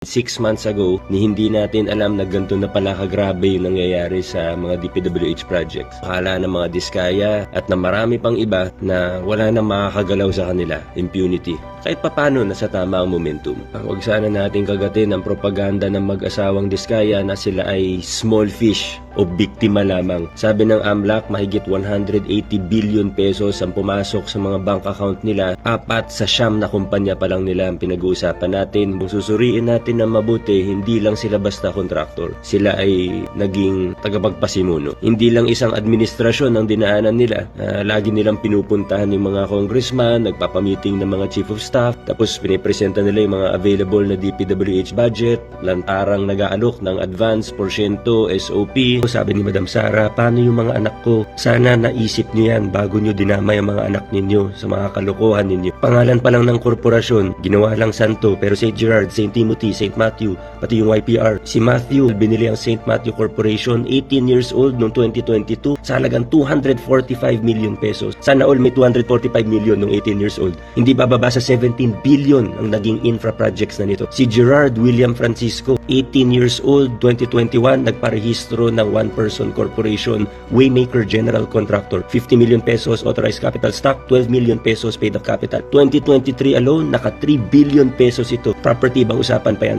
6 months ago, ni hindi natin alam na ganito na pala kagrabe yung nangyayari sa mga DPWH projects. Akala ng mga diskaya at na marami pang iba na wala nang makakagalaw sa kanila, impunity. Kahit papano nasa tama ang momentum. Huwag sana natin kagatin ang propaganda ng mag-asawang diskaya na sila ay small fish o biktima lamang. Sabi ng AMLAC, mahigit 180 billion pesos ang pumasok sa mga bank account nila. 4 sa 9 na kumpanya pa lang nila ang pinag-uusapan natin. Kung susuriin natin ng mabuti, hindi lang sila basta kontraktor. Sila ay naging tagapagpasimuno. Hindi lang isang administrasyon ang dinaanan nila. Lagi nilang pinupuntahan yung mga congressman, nagpapamiting ng mga chief of staff, tapos pinipresenta nila yung mga available na DPWH budget, lantarang nag-aalok ng advance, porsyento, SOP. Sabi ni Madam Sara, paano yung mga anak ko? Sana naisip niyo yan bago niyo dinamay ang mga anak ninyo sa mga kalokohan ninyo. Pangalan pa lang ng korporasyon, ginawa lang santo, pero St. Gerard, St. Timothy, St. Matthew, pati yung YPR. Si Matthew, binili ang St. Matthew Corporation, 18 years old noong 2022, sa halagang 245 million pesos. Sana all may 245 million noong 18 years old. Hindi bababa sa 17 billion ang naging infra projects na nito. Si Gerard William Francisco, 18 years old, 2021, nagparehistro ng one-person corporation, Waymaker General Contractor. 50 million pesos authorized capital stock, 12 million pesos paid up capital. 2023 alone, naka 3 billion pesos ito. Property bang usapan pa yan?